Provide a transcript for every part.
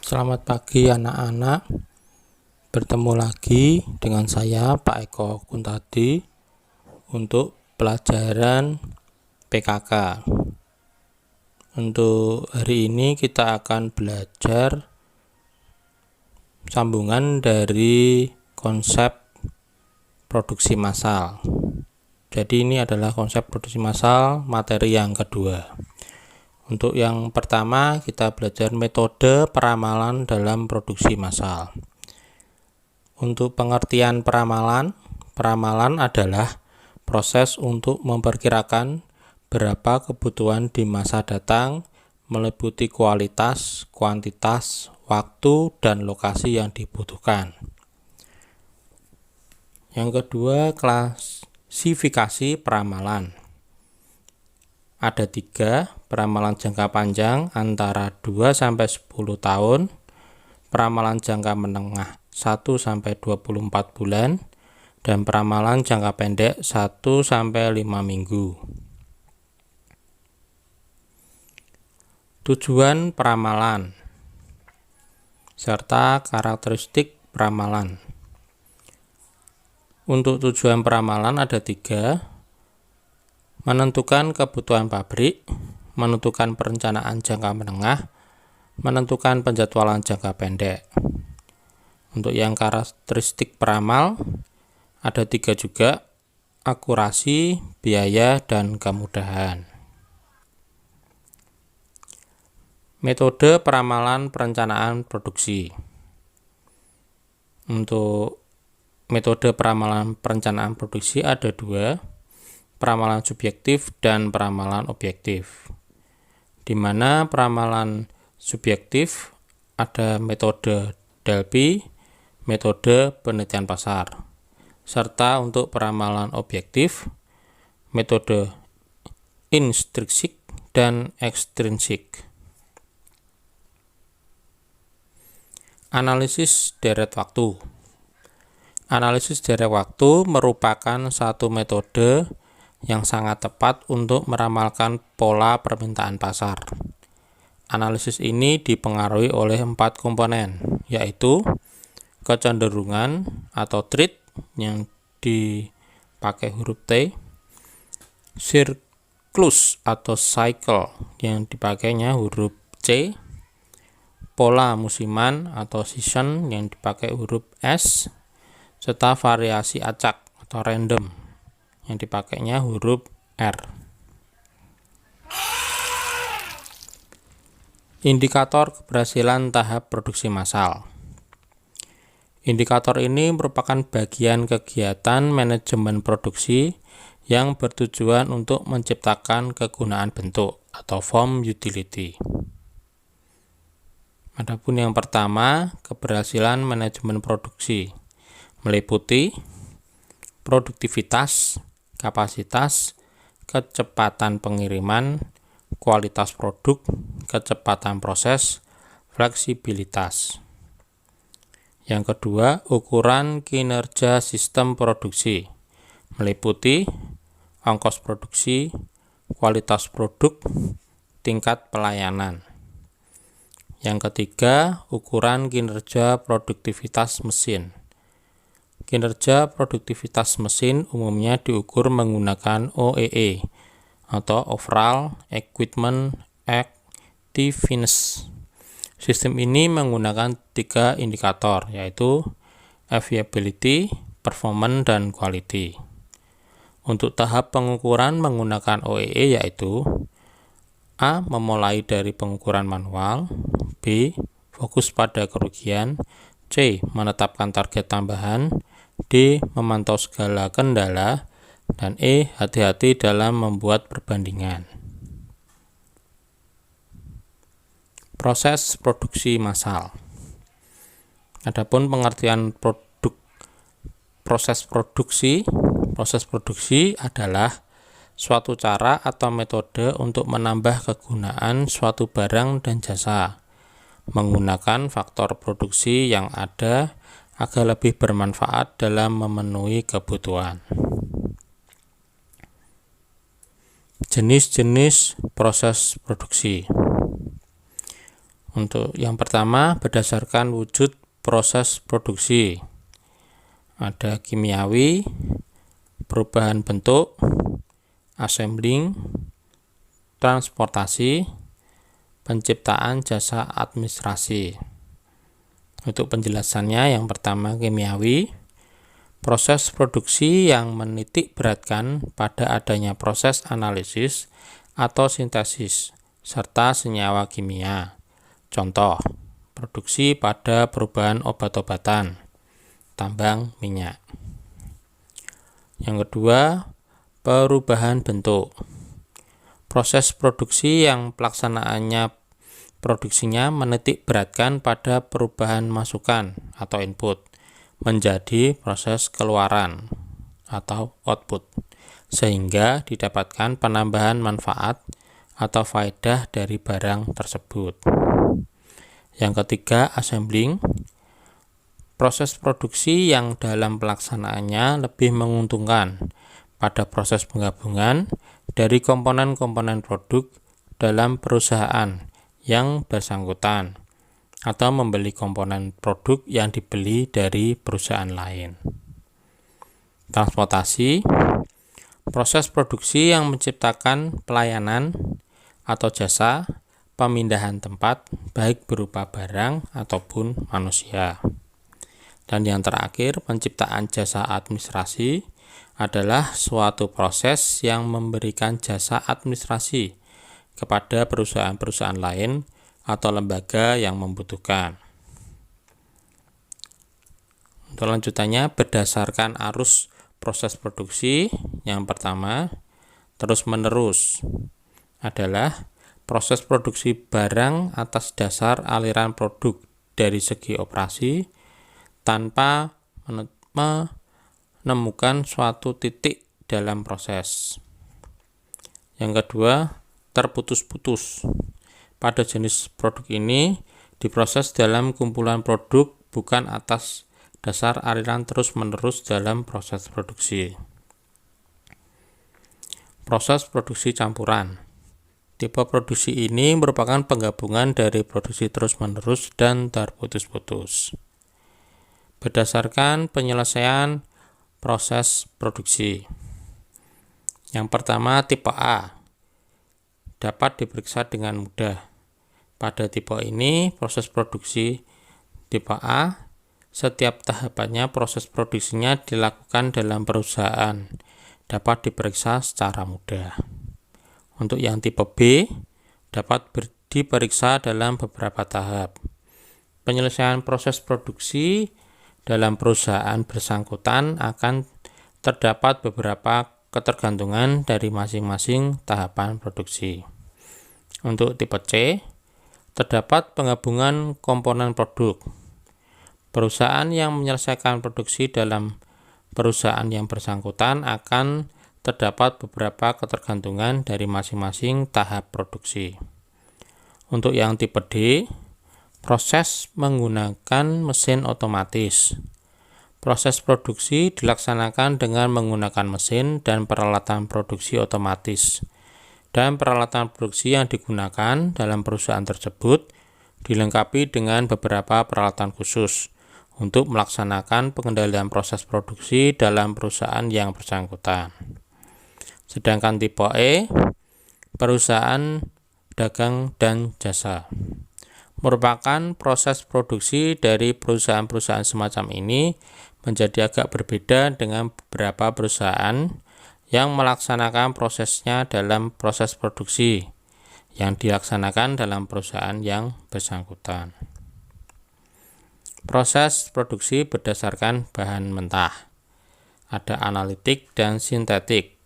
Selamat pagi anak-anak, bertemu lagi dengan saya Pak Eko Kuntadi untuk pelajaran PKK. Untuk hari ini kita akan belajar sambungan dari konsep produksi massal. Jadi ini adalah konsep produksi massal materi yang kedua. Untuk yang pertama kita belajar metode peramalan dalam produksi massal. Untuk pengertian peramalan adalah proses untuk memperkirakan berapa kebutuhan di masa datang meliputi kualitas, kuantitas, waktu, dan lokasi yang dibutuhkan. Yang kedua, klasifikasi peramalan. Ada 3, peramalan jangka panjang antara 2-10 tahun, peramalan jangka menengah 1-24 bulan, dan peramalan jangka pendek 1-5 minggu. Tujuan peramalan serta karakteristik peramalan. Untuk tujuan peramalan ada 3. Menentukan kebutuhan pabrik, menentukan perencanaan jangka menengah, menentukan penjadwalan jangka pendek. Untuk yang karakteristik peramal, ada 3 juga, akurasi, biaya, dan kemudahan. Metode peramalan perencanaan produksi. Untuk metode peramalan perencanaan produksi ada 2, peramalan subjektif dan peramalan objektif. Di mana peramalan subjektif ada metode Delphi, metode penelitian pasar. Serta untuk peramalan objektif, metode intrinsik dan ekstrinsik. Analisis deret waktu. Analisis deret waktu merupakan satu metode yang sangat tepat untuk meramalkan pola permintaan pasar. Analisis ini dipengaruhi oleh 4 komponen, yaitu kecenderungan atau trend yang dipakai huruf T, siklus atau cycle yang dipakainya huruf C, pola musiman atau season yang dipakai huruf S, serta variasi acak atau random yang dipakainya huruf R. Indikator keberhasilan tahap produksi massal. Indikator ini merupakan bagian kegiatan manajemen produksi yang bertujuan untuk menciptakan kegunaan bentuk atau form utility. Adapun yang pertama, keberhasilan manajemen produksi meliputi produktivitas, kapasitas, kecepatan pengiriman, kualitas produk, kecepatan proses, fleksibilitas. Yang kedua, ukuran kinerja sistem produksi meliputi ongkos produksi, kualitas produk, tingkat pelayanan. Yang ketiga, ukuran kinerja produktivitas mesin. Kinerja produktivitas mesin umumnya diukur menggunakan OEE atau Overall Equipment Effectiveness. Sistem ini menggunakan 3 indikator, yaitu availability, performance, dan quality. Untuk tahap pengukuran menggunakan OEE yaitu A. Memulai dari pengukuran manual, B. Fokus pada kerugian, C. Menetapkan target tambahan, D. Memantau segala kendala, dan E. Hati-hati dalam membuat perbandingan. Proses produksi massal. Adapun pengertian proses produksi adalah suatu cara atau metode untuk menambah kegunaan suatu barang dan jasa menggunakan faktor produksi yang ada agar lebih bermanfaat dalam memenuhi kebutuhan. Jenis-jenis proses produksi. Untuk yang pertama, berdasarkan wujud proses produksi. Ada kimiawi, perubahan bentuk, assembling, transportasi, penciptaan jasa administrasi. Untuk penjelasannya, yang pertama kimiawi, proses produksi yang menitik beratkan pada adanya proses analisis atau sintesis serta senyawa kimia. Contoh, produksi pada perubahan obat-obatan, tambang minyak. Yang kedua, perubahan bentuk. Proses produksi yang pelaksanaannya produksinya menitik beratkan pada perubahan masukan atau input menjadi proses keluaran atau output, sehingga didapatkan penambahan manfaat atau faedah dari barang tersebut. Yang ketiga, assembling. Proses produksi yang dalam pelaksanaannya lebih menguntungkan pada proses penggabungan dari komponen-komponen produk dalam perusahaan yang bersangkutan atau membeli komponen produk yang dibeli dari perusahaan lain. Transportasi, proses produksi yang menciptakan pelayanan atau jasa pemindahan tempat baik berupa barang ataupun manusia. Dan yang terakhir, penciptaan jasa administrasi adalah suatu proses yang memberikan jasa administrasi kepada perusahaan-perusahaan lain atau lembaga yang membutuhkan. Untuk lanjutannya, berdasarkan arus proses produksi, yang pertama, terus-menerus adalah proses produksi barang atas dasar aliran produk dari segi operasi tanpa menemukan suatu titik dalam proses. Yang kedua, terputus-putus. Pada jenis produk ini diproses dalam kumpulan produk bukan atas dasar aliran terus-menerus dalam proses produksi. Proses produksi campuran. Tipe produksi ini merupakan penggabungan dari produksi terus-menerus dan terputus-putus. Berdasarkan penyelesaian proses produksi. Yang pertama, tipe A. Dapat diperiksa dengan mudah. Pada tipe ini, proses produksi tipe A, setiap tahapannya proses produksinya dilakukan dalam perusahaan, dapat diperiksa secara mudah. Untuk yang tipe B, dapat diperiksa dalam beberapa tahap. Penyelesaian proses produksi dalam perusahaan bersangkutan akan terdapat beberapa ketergantungan dari masing-masing tahapan produksi. Untuk tipe C, terdapat penggabungan komponen produk. Perusahaan yang menyelesaikan produksi dalam perusahaan yang bersangkutan akan terdapat beberapa ketergantungan dari masing-masing tahap produksi. Untuk yang tipe D, proses menggunakan mesin otomatis. Proses produksi dilaksanakan dengan menggunakan mesin dan peralatan produksi otomatis. Dan peralatan produksi yang digunakan dalam perusahaan tersebut dilengkapi dengan beberapa peralatan khusus untuk melaksanakan pengendalian proses produksi dalam perusahaan yang bersangkutan. Sedangkan tipe E, perusahaan dagang dan jasa. Merupakan proses produksi dari perusahaan-perusahaan semacam ini menjadi agak berbeda dengan beberapa perusahaan yang melaksanakan prosesnya dalam proses produksi yang dilaksanakan dalam perusahaan yang bersangkutan. Proses produksi berdasarkan bahan mentah. Ada analitik dan sintetik.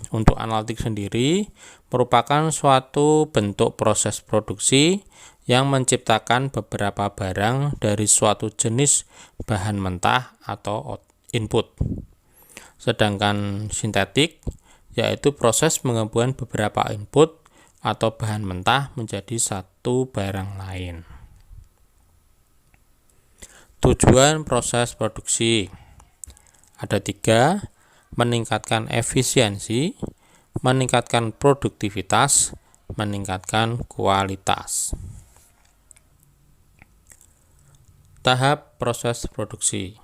Untuk analitik sendiri merupakan suatu bentuk proses produksi yang menciptakan beberapa barang dari suatu jenis bahan mentah atau input. Sedangkan sintetik yaitu proses menggabungkan beberapa input atau bahan mentah menjadi satu barang lain. Tujuan proses produksi ada 3, meningkatkan efisiensi, meningkatkan produktivitas, meningkatkan kualitas. Tahap proses produksi.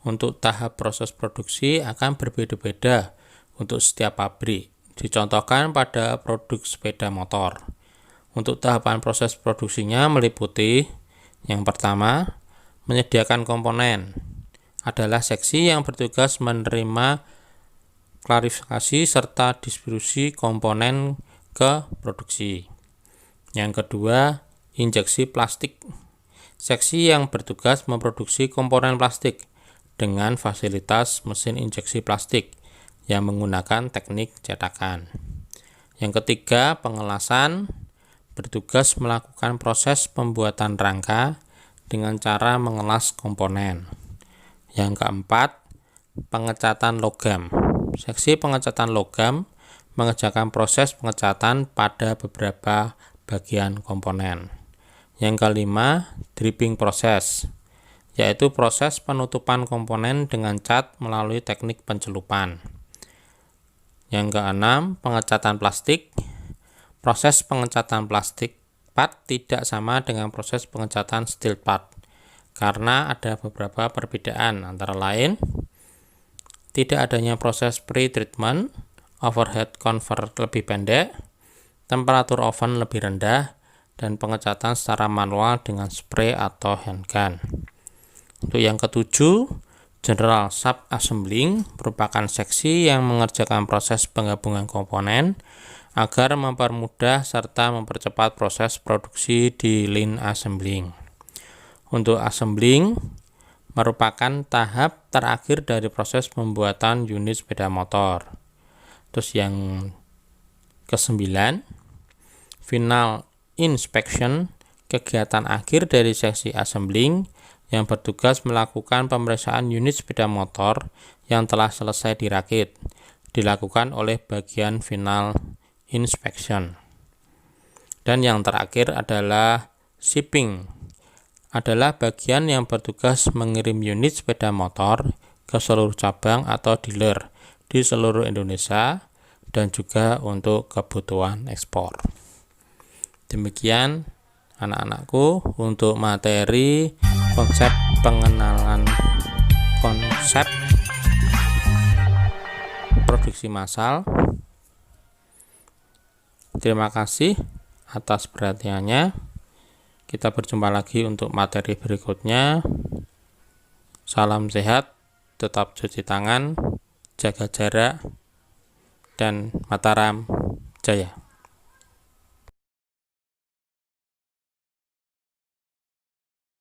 Untuk tahap proses produksi akan berbeda-beda untuk setiap pabrik. Dicontohkan pada produk sepeda motor. Untuk tahapan proses produksinya meliputi yang pertama, menyediakan komponen. Adalah seksi yang bertugas menerima klarifikasi serta distribusi komponen ke produksi. Yang kedua, injeksi plastik. Seksi yang bertugas memproduksi komponen plastik dengan fasilitas mesin injeksi plastik yang menggunakan teknik cetakan. Yang ketiga, pengelasan, bertugas melakukan proses pembuatan rangka dengan cara mengelas komponen. Yang keempat, pengecatan logam. Seksi pengecatan logam mengerjakan proses pengecatan pada beberapa bagian komponen. Yang kelima, dripping proses, yaitu proses penutupan komponen dengan cat melalui teknik pencelupan. Yang keenam, pengecatan plastik. Proses pengecatan plastik part tidak sama dengan proses pengecatan steel part, karena ada beberapa perbedaan, antara lain tidak adanya proses pre-treatment, overhead convert lebih pendek, temperatur oven lebih rendah, dan pengecatan secara manual dengan spray atau hand gun. Untuk yang ketujuh, General Sub-Assembling merupakan seksi yang mengerjakan proses penggabungan komponen agar mempermudah serta mempercepat proses produksi di line assembling. Untuk assembling merupakan tahap terakhir dari proses pembuatan unit sepeda motor. Terus yang kesembilan, final inspection, kegiatan akhir dari seksi assembling yang bertugas melakukan pemeriksaan unit sepeda motor yang telah selesai dirakit, dilakukan oleh bagian final inspection. Dan yang terakhir adalah shipping, adalah bagian yang bertugas mengirim unit sepeda motor ke seluruh cabang atau dealer di seluruh Indonesia dan juga untuk kebutuhan ekspor. Demikian anak-anakku untuk materi konsep pengenalan konsep produksi massal. Terima kasih atas perhatiannya. Kita berjumpa lagi untuk materi berikutnya. Salam sehat, tetap cuci tangan, jaga jarak, dan Mataram Jaya.